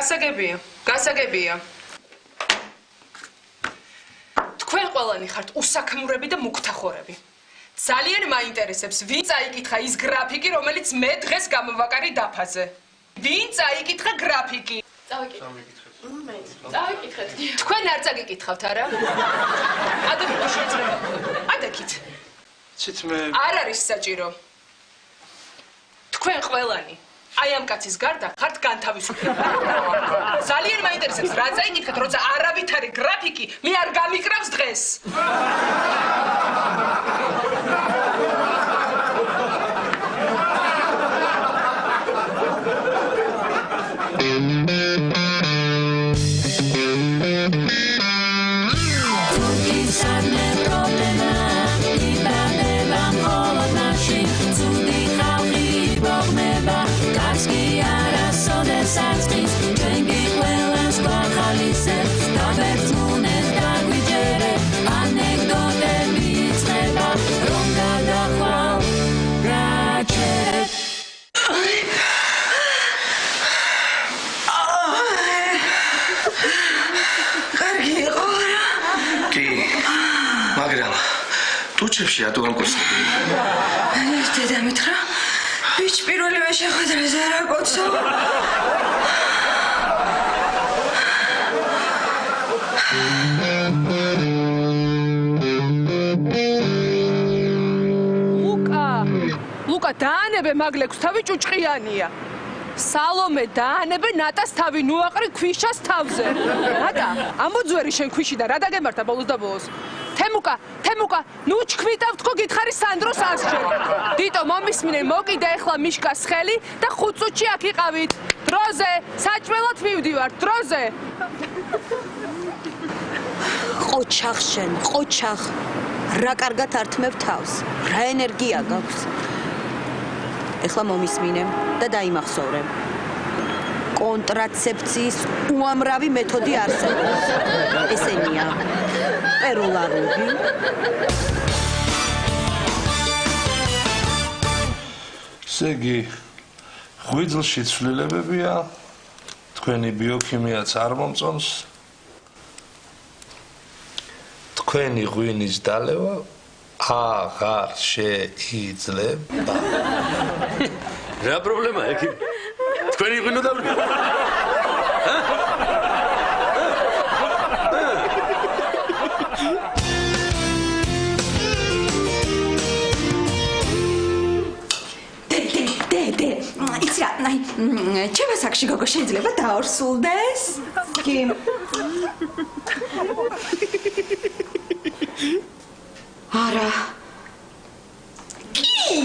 გასაგებია. თქვენ ყველანი ხართ უსაქმურები და მუქთახორები. ძალიან მაინტერესებს, ვინ წაიკითხა ის გრაფიკი, რომელიც მე დღეს გამოვაკარი დაფაზე. ვინ წაიკითხა გრაფიკი? წავიკითხეთ. თქვენ არ წაგიკითხავთ, არა? ადაკით შეიძლება. ადაკით. ცით მე არ არის საჭირო. თქვენ ყველანი აი ამ კაცის გარდა ხართ განთავისუფლებული. ძალიან მაინტერესებს, რა წაიკითხეთ, როცა არავითარი გრაფიკი მე არ გამიკრავს დღეს. ტუჩებში ატო გამკოცები. დედა მითხრა, ბიჭი პირველივე შეხვედრაზე არ აკოცო. ლუკა დაანებე მაგლექს თავი ჭუჭყიანია. სალომე დაანებე ნატას თავი ნუაყრი ქვიშას თავზე. ნატა, ამოძვერი შენ ქვიში და რა დაგემართა ბოლოს და ბოლოს. თემუკა, ნუ ჩქვიტავ თქო გითხარი სანდროს ასჯერ. დიტო მომისმინე, მოკიდე ახლა მიშკას ხელი და 5 წუთში აქ იყავით. დროზე, საჭმელად მივდივართ, დროზე. ყოჩახ შენ, ყოჩახ. რა კარგად ართმევ თავს, რა ენერგია გაქვს. ეხლა მომისმინე და დაიმახსოვრე. კონტრაცეფციის უამრავი მეთოდი არსებობს. ესენია: პეროლარული, სეგი, ღვიძლში ცვლილებებია, თქვენი ბიოქიმიაც არ მომწონს. თქვენი ღვინის დალევა აღარ შეიძლება. რა პრობლემაა ეკი? თქვენი ღვინო დავლევა? იცი რა, ჩემო საკში გოგო შეიძლება დაორსულდეს? კი. არა. კი.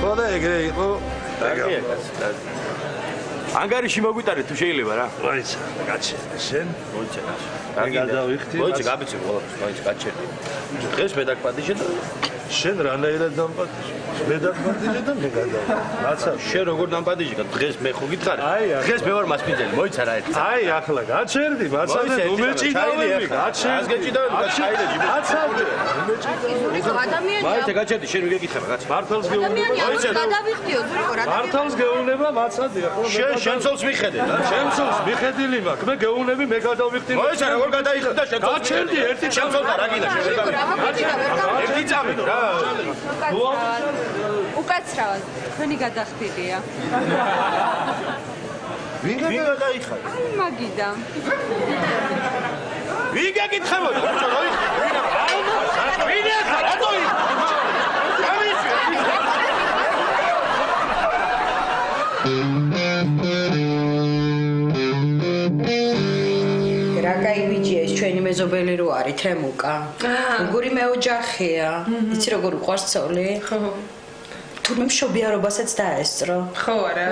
ხოდა ეგრე იყო. ანგარიში მოგვიტარეთ თუ შეიძლება რა. მოიცა, კაცი, შენ? მოიცა. კარგი დავიხდი. მოიცა, გაბიცი ხოლმე, მოიცა, გაჩერდი. დღეს მე დაგპატიჟე და შენ რანაირად დამპატიჟე? მე დაგპატიჟე და მე გადავ. რაცა შენ როგორ დამპატიჟე? დღეს მე ხო გითხარი? დღეს მე ვარ მასპინძელი, მოიცა რა ერთი. აი, ახლა გაჩერდი, მაცადე, ნუ მეჭიდავები, გაჩერდი. ას გეჭიდავები, გაჩაილეჯი. მაცადე, ნუ ზურიკო ადამიანია. მოიცა, გაჩერდი, შენ ვიგეკითხება, კაცი. მართალს გეუბნება. მოიცა, გადავიხდიო, ზურიკო, რა. მართალს გეუბნება, მაცადე, ახლა შენ შემცოლს მიხედე რა. შემცოლს მიხედილი მაქვს, მე გეუბნები, მე გადავიხდი. მოიცა, როგორ გადაიხდა შემცოლს? გაჩერდი, ერთი შემცოლთა რა გინდა, შენ ვერ გავიგე. ერთი წამი რა. უკაცრავად, თქვენი გადახდილია. ვინ გადაიხარა? მაგიდა. ვინ გეკითხებოდა? ვინ ახლა რატო რა კაი ბიჭია ეს ჩვენი მეზობელი რო არის თემუკა. უგური მეოჯახია. იცი როგორ უყვარს ცოლი? ხო. თურმე მშობიარობასაც დაესწრო. ხო არა.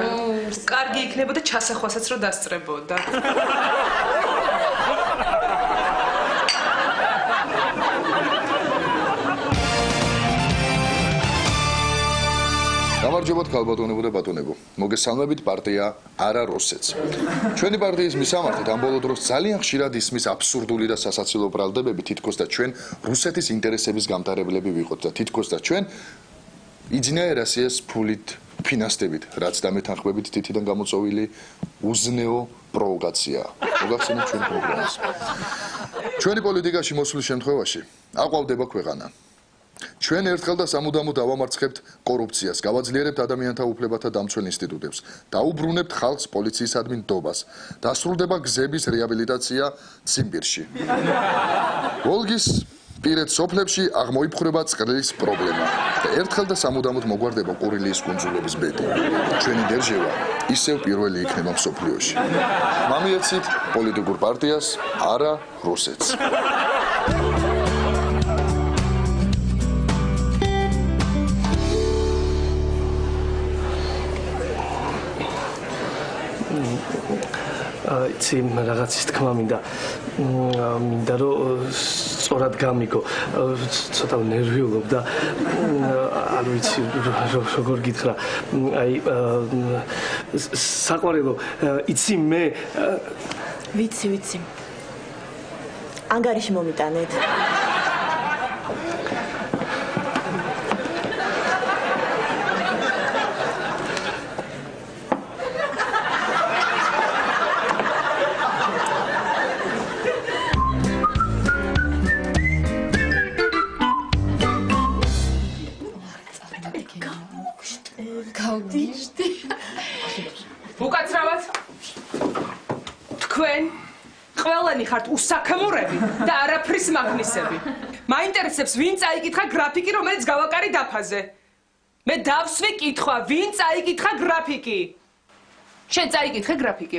კარგი იქნებოდა ჩასახვასაც რო დასწრებოდა. გამარჯობათ ქალბატონებო და ბატონებო. მოგესალმებით პარტია არა რუსეთს. ჩვენი პარტიის მისამართით ამ ბოლო დროს ძალიან ხშირად ისმის აბსურდული და სასაცილო ბრალდებები თითქოს და ჩვენ რუსეთის ინტერესების გამტარებლები ვიყოთ და თითქოს და ჩვენ იძინაერასიას ფულით ფინანსდებით, რაც დამეთანხმებით თითიდან გამოწვეული უზნეო პროვოკაცია. მოგახსენებთ ჩვენ პროგრამას. ჩვენი პოლიტიკაში მოსვლის შემთხვევაში აყვავდება ქვეყანა. ჩვენ ერთხელ და სამუდამოდ დავამარცხებთ კორუფციას, გავაძლიერებთ ადამიანთა უფლებათა დამცველ ინსტიტუტებს, დაუბრუნებთ ხალხს პოლიციისადმი ნდობას, დასრულდება გზების რეაბილიტაცია ციმბირში. ვოლგის პირეთ სოფლებში აღმოიფხვრება წყლის პრობლემა და ერთხელ და სამუდამოდ მოგვარდება კურილიის კუნძულების ბედი. ჩვენი დერჟევა ისევ პირველი იქნება მსოფლიოში. მამიეცით პოლიტიკურ პარტიას არა რუსეთს. იცი რაღაცის თქმა მინდა რომ სწორად გამიგო ცოტა ნერვიულობ და არ ვიცი როგორ გითხრა აი საყვარელო იცი მე ვიცი ანგარიში მომიტანეთ უკაცრავად თქვენ ყველანი ხართ უსაქემურები და არაფრის მაგნისები. მაინტერესებს ვინ წაიკითხა გრაფიკი, რომელიც გავაკარი დაფაზე. მე დავსვი კითხვა, ვინ წაიკითხა გრაფიკი? შენ წაიკითხე გრაფიკი?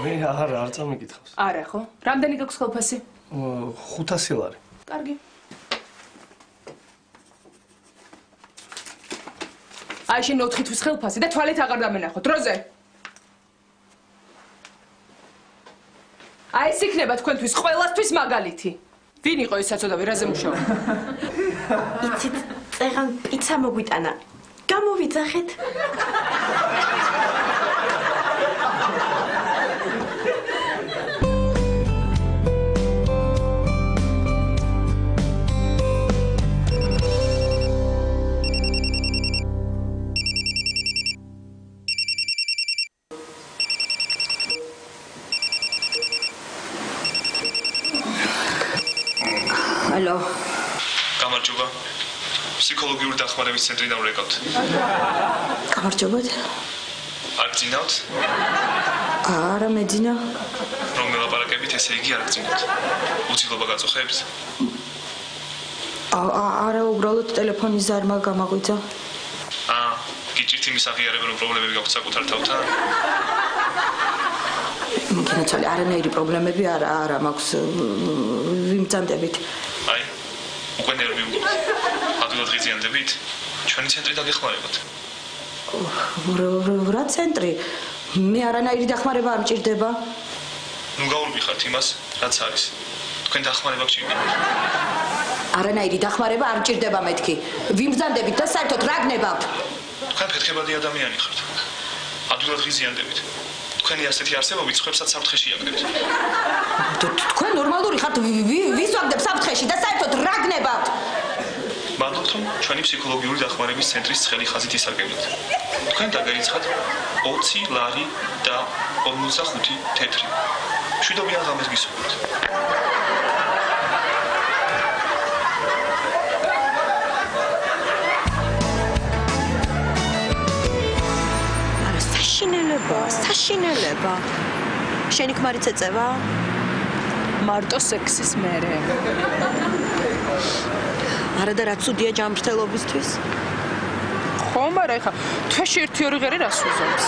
მე არ წამიკითხავს. არა ხო? რამდენი გაქვს ხელფასი? 500 ლარი. კარგი. აი შენ 4 თვის ხელფასი და თვალით აღარ დამენახო. დროზე. აი ეს იქნება თქვენთვის ყველასთვის მაგალითი. ვინ იყო ეს საწოდავი, რაზე მუშაობდა? იცით წეღან პიცა მოგვიტანა გამოვიძახეთ ალო გამარჯობა ფსიქოლოგიური დახმარების ცენტრიდან ვრეკავთ გამარჯობათ არ გძინავთ არა მეძინა რომ მელაპარაკებით ესე იგი არ გძინავთ უცილობა გაწუხებს არა უბრალოდ ტელეფონის ზარმა გამაღვიძა გიჭირთ იმის აღიარება რომ პრობლემები გაქვთ საკუთარ თავთან მოგინაცვალე არანაირი პრობლემები არა მაქვს ვიმწამდებით აი უკვე ნერვიულობთ ადვილად ღიზიანდებით ჩვენი ცენტრი დაგეხმარებათ რა ცენტრი მე არანაირი დახმარება არ მჭირდება ნუ გაურბიხართ იმას რაც არის თქვენ დახმარება გჭირდებათ არანაირი დახმარება არ მჭირდება მეთქი ვიმბრძანდებით და საერთოდ რა გნებავთ თქვენ ფეთქებადი ადამიანი ხართ ადვილად ღიზიანდებით თქვენი ასეთი არსებობით სხვებსაც საფრთხეში აგდებთ თქვენ ნორმალური ხართ ვის ვაგდებ საფრთხეში და საერთოდ რა გნებავთ მადლობთ რომ ჩვენი ფსიქოლოგიური დახმარების ცენტრის ცხელი ხაზით ისარგებლეთ თქვენ დაგერიცხათ 20 ლარი და 45 თეთრი შვიდობიან ღამეს გისურვებთ საშინელება შენი ქმარიც ეწევა მარტო სექსის მერე არა და რა ცუდია ჯანმრთელობისთვის ხო მაგრამ ეხა თვეში 1-2 ღერი რას უზომს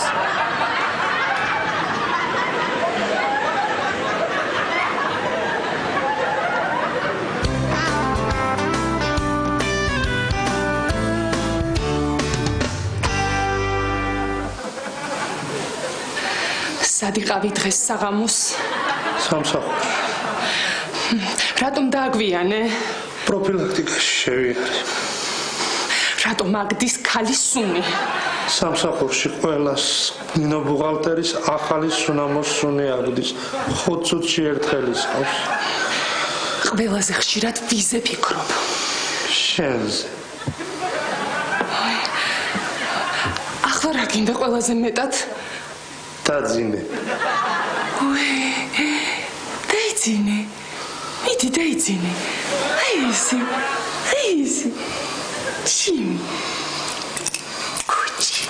სადიყავი დღეს საღამოს სამსახურში რატომ დააგვიანე პროფილაქტიკაში შევიარე რატო მაგდის ქალის სუნი? სამსახურში ყველას ნინო ბუღალტერის ახალი სუნამოსუნი აგდის. 5 წუთში ერთხელის ყავს. ყველაზე ხშირად ვიზე ფიქრობ. შენზე. ახლა რა გინდა ყველაზე მეტად? დაძინე. დაიძინე. მიდი დაიძინე. აი ისი. ჩიმი. კუჩი.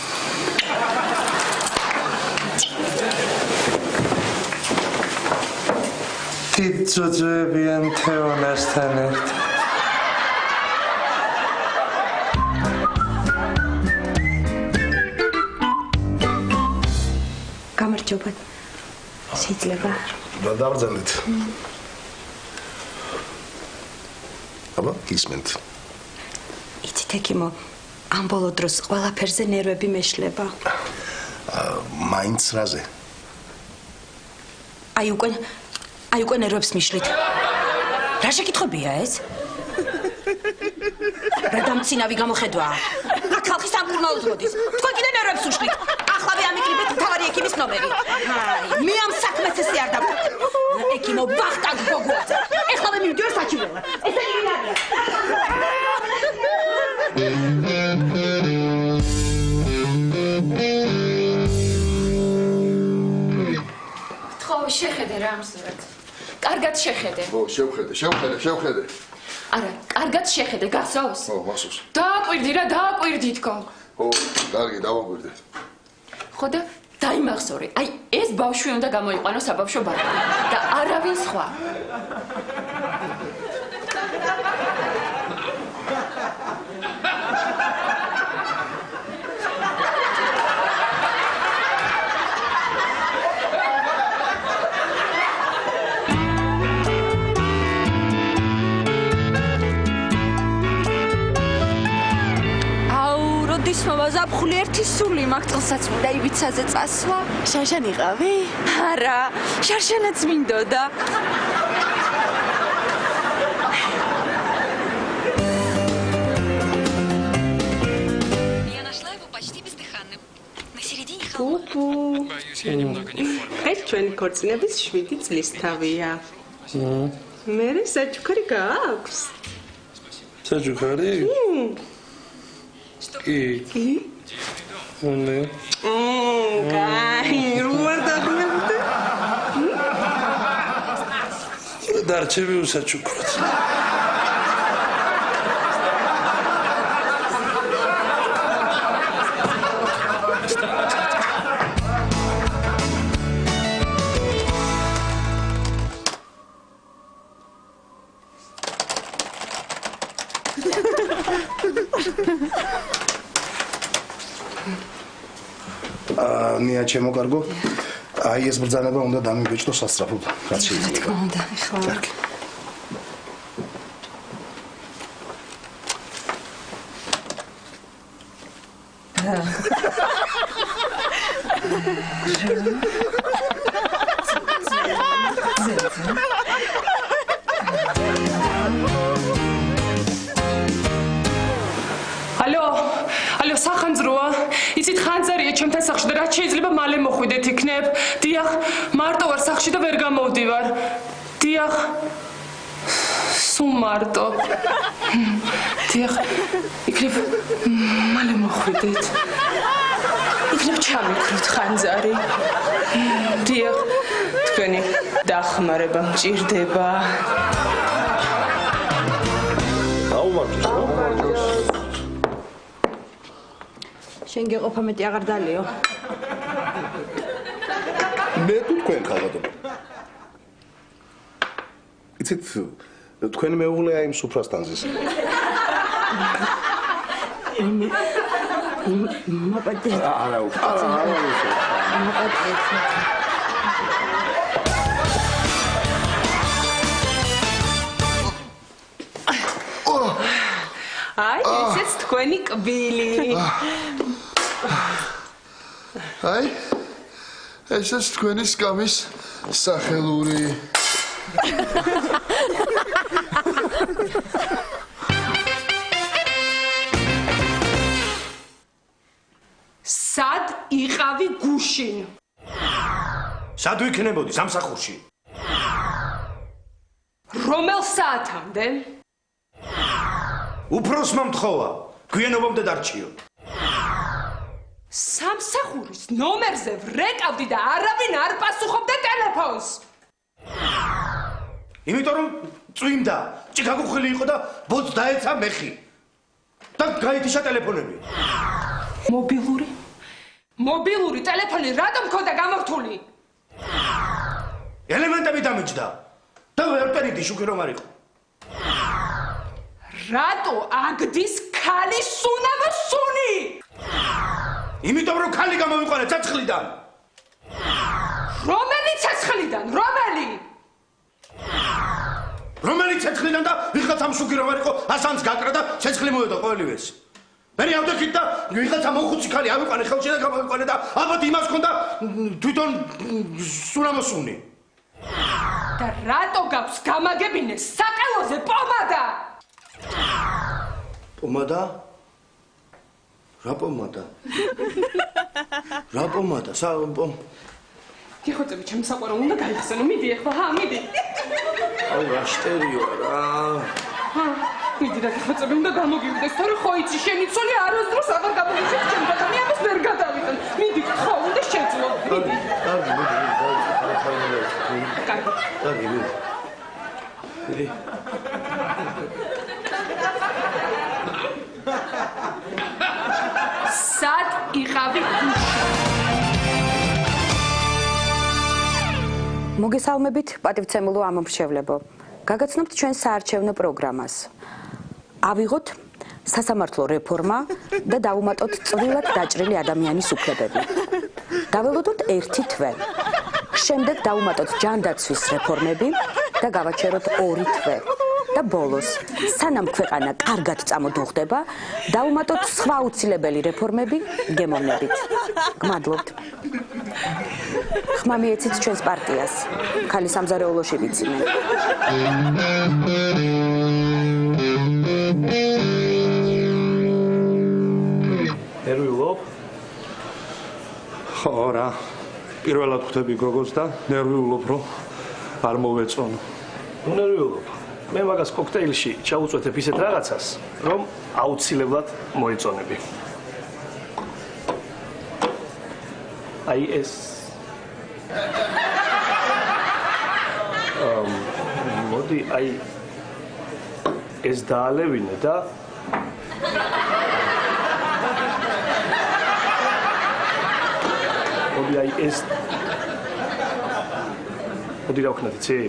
დიდ ძოძოებიან თეონასთან ერთად. გამარჯობა. შეიძლება რა დავძალეთ? აბა, ისმენთ. იცით ეკიმო, ამ ბოლო დროს ყველაფერზე ნერვები მეშლება. მაინც რაზე? აი უკვე ნერვებს მიშლით. რა შეკითხვებია ეს? რა დამცინავი გამოხედვა? აქ ხალხი სამკურნალოდ მოდის. თქვენ კიდე ნერვებს უშლით. ახლავე ამიკრიბეთ მთავარი ექიმის ნომერი. აი, მე ამ საქმეს ესე არ დავკარგ. ეკიმო ბახტანგ გოგოაძე. ეხლავე მივიდიო საჩივერად. ესენი ვინ არიან? ხო, შეხედე რა ამსურად. კარგად შეხედე. ო, შევხედე. არა, კარგად შეხედე, გასაოს. ო, გასაოს. დააკვირდი თქო. ო, კარგი, დავაკვირდე. ხო და დაიმახსოვრე. აი, ეს ბავშვი უნდა გამოიყვანო საბავშვო ბაღში და არავინ სხვა. ზაფხული ერთი სული მაქვს წელსაც მინდა იბიცაზე წასვლა. შარშან იყავი? არა, შარშანაც მინდოდა. ეს ჩვენი ქორწინების 7 წლისთავია. მერე საჩუქარი გააქვს? საჩუქარი? კი. ნე. კაი, რუარ დაგმევდე. დარჩები უსაჩუქრად. ნია ჩემო კარგო. აი ეს ბრძანება უნდა დამიბეჭდო სასწრაფოდ. რაც შეიძლება. თქმა უნდა, ეხლა. ალო, სახანძროა. იცით ხანძარია ჩემთან სახლში და რაც შეიძლება მალე მოხვიდეთ იქნებ. დიახ, მარტო ვარ სახლში და ვერ გამოვდივარ. დიახ. სულ მარტო. დიახ, იქნებ მალე მოხვიდეთ. იქნებ ჩამიქროთ ხანძარი. დიახ, თქვენი დახმარება მჭირდება. შენ გეყოფა მეტი აღარ დალიო. მე თუ თქვენ ხალხადო. იცით, თქვენი მეუღლეა იმ სუფრასთან ზის. მაპატე. არა. მაპატე. აი, ესეც თქვენი კბილი. აი, ესეც თქვენი სკამის სახელური. სად იყავი გუშინ? სად ვიქნებოდი სამსახურში? რომელ საათამდე? უფროსმა მთხოვა, გვიანობამდე დარჩიო. სამსახურის ნომერზე ვრეკავდი და არავინ არ პასუხობდა ტელეფონს. იმიტომ რომ წვიმდა, ჭიქაგუხილი იყო და ბოძ დაეცა მეხი. და გაითიშა ტელეფონები. მობილური ტელეფონი რატომ მქონდა გამორთული? ელემენტები დამიჯდა. და ვერ პერიდი შუქი რომ არ იყო. რატო აგდის ქალის სუნამო სუნი? იმიტომ რომ ქალი გამოვიყვანა ცეცხლიდან. რომელი ცეცხლიდან? რომელი ცეცხლიდან და ვიღაცამ შუქი რომ არ იყო, ასანს გაკრა და ცეცხლი მოედო ყოველივეს. მე ავდექით და ვიღაცა მოხუცი ქალი ავიყვანე ხელში და გამოვიყვანე და ალბათ იმას ჰქონდა თვითონ სუნამო სუნი. და რატო გაქვს გამაგებინე საყელოზე პომადა? პომადა? რა პომადა? გიხოცები ჩემი საყვარელი უნდა გაიხსენო, მიდი ახლა, მიდი. აუ რა შტერიო რა. მიდი რა გიხოცები უნდა გამოგივიდეს, თორე ხო იცი შენი ცოლი არასდროს აღარ გამოგიჩეს ჩემთან და მე ამას ვერ გადავიტან. მიდი ხო უნდა შეძლო. მიდი. კარგი. სად იყავი გუშინ? მოგესალმებით, პატივცემულო ამომრჩევლებო. გაგაცნობთ ჩვენ საარჩევნო პროგრამას. ავიღოთ სასამართლო რეფორმა და დავუმატოთ წვრილად დაჭრილი ადამიანის უფლებები. დაველოდოთ 1 თვე. შემდეგ დავუმატოთ ჯანდაცვის რეფორმები და გავაჩეროთ 2 თვე. და ბოლოს, სანამ ქვეყანა კარგად წამოდუხდება, დავუმატოთ სხვა უცილებელი რეფორმები გემოვნებით. გმადლობთ. ხმა მიეცით ჩვენს პარტიას. ქალი სამზარეულოში ვიცინე. ნერვიულობ? ხო რა. პირველად ხვდები გოგოს და ნერვიულობ, რომ არ მოვეწონო. ნერვიულობ. მე მაგას კოქტეილში ჩაუწვეთებ ისეთ რაღაცას, რომ აუცილებლად მოეწონები. აი ეს მოდი აი ეს დაალევინე და მოდი აი ეს მოდი რა ვქნათ იცი?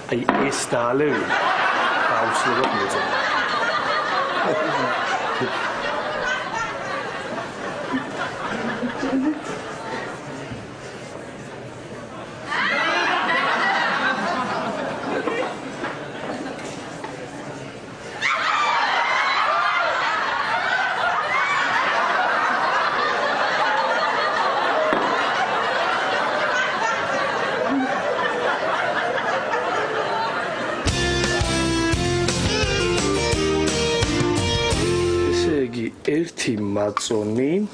აი ეს დაალევინე აუცილებლად მოეწონები. ერთი მაწონი,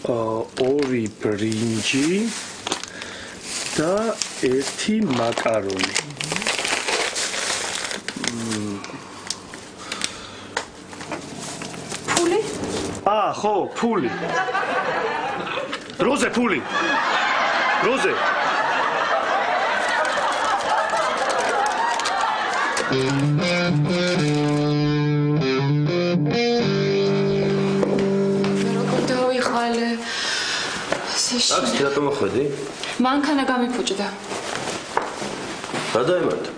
2 ბრინჯი და 1 მაკარონი. ფული? ხო, ფული. როზე ფული. როზე. აქ რატომ ხედი? მანქანა გამიფუჭდა. რა დაემართა?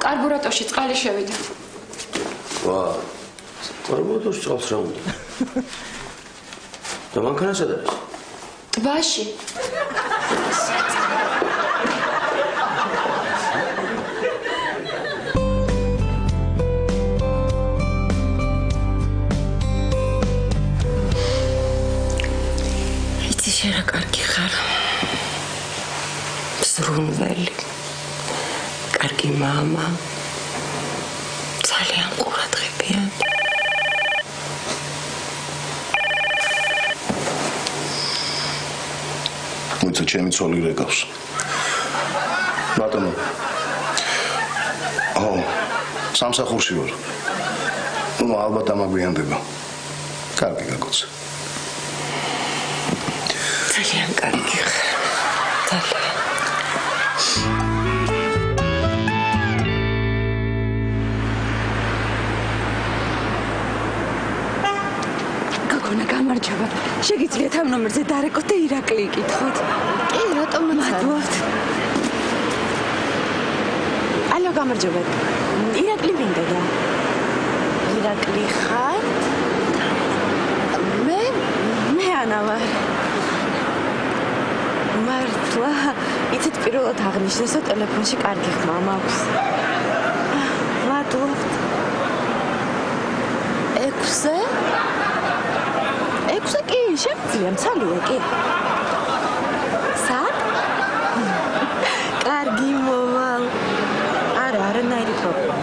კარბურატორში წყალი შევიდა. ვა, კარბურატორში წყალს რა უნდა? და მანქანა სად არის? ტბაში. შენ კარგი ხარ. ზრუნველი. კარგი მამა. ძალიან ყურადღებიანი. მოიცა ჩემი ცოლი რეკავს. ბატონო. სამსახურში ვარ. ნუ ალბათ ამაგვიანდება. კარგი გაგოცა. ძალიან კარგი ხარ. ძალიან. გოგონა გამარჯობა. შეგიძლიათ ამ ნომერზე დარეკოთ და ირაკლი იკითხოთ. კი, რატომ მადლობთ. ალო, გამარჯობა. ირაკლი მინდა და ირაკლი ხარ? მე ანა ვარ. მართლა, იცით პირველად აღნიშნეს, რომ ტელეფონში კარგი ხმა მაქვს. მადლობთ. 6-ზე? 6-ზე კი, შემიძლია, მცალია კი. სად? კარგი მოვალ. არანაირი პრობლემა.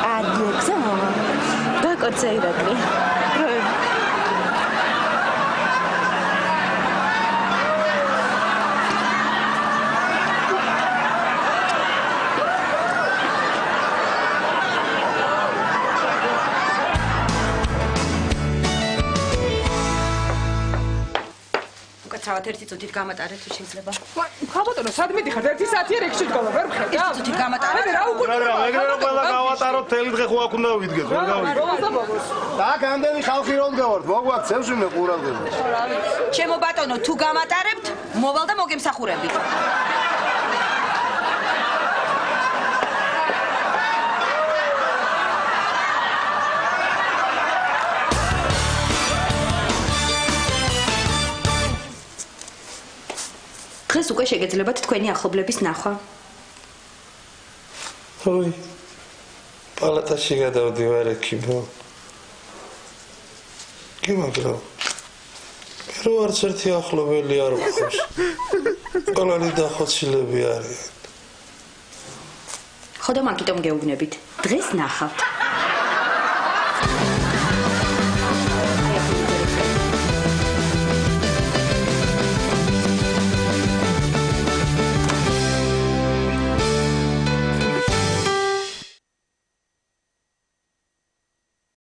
კარგი 6-ზე მოვალ. გაკოცა ირაკლი. თავად ერთი წუთით გამატარეთ თუ შეიძლება. ხაბატონო, სად მიდიხარ? 1 საათია რეკში დგომა, ვერ მხედავ? ერთი წუთით გამატარეთ. რა უკვე? რა, ეგრე რომ ყველა გავატაროთ, თელი დღე ხო აქ უნდა ვიდგეთ, ვერ გავიგეთ. და გამდენი ხალხი რომ დგავართ, მოგვაქცევს ვინმე ყურადღება. ჩემო ბატონო, თუ გამატარებთ, მოვალ და მოგემსახურებით. დღეს უკვე შეგეძლებათ თქვენი ახლობლების ნახვა. ой, პალატაში გადავდივარ ექიმო. კი მაგრამ რო არც ერთი ახლობელი არ მყავს. ყველანი დახოცილები არიან. ხოდა მაგიტომ გეუბნებით. დღეს ნახავთ.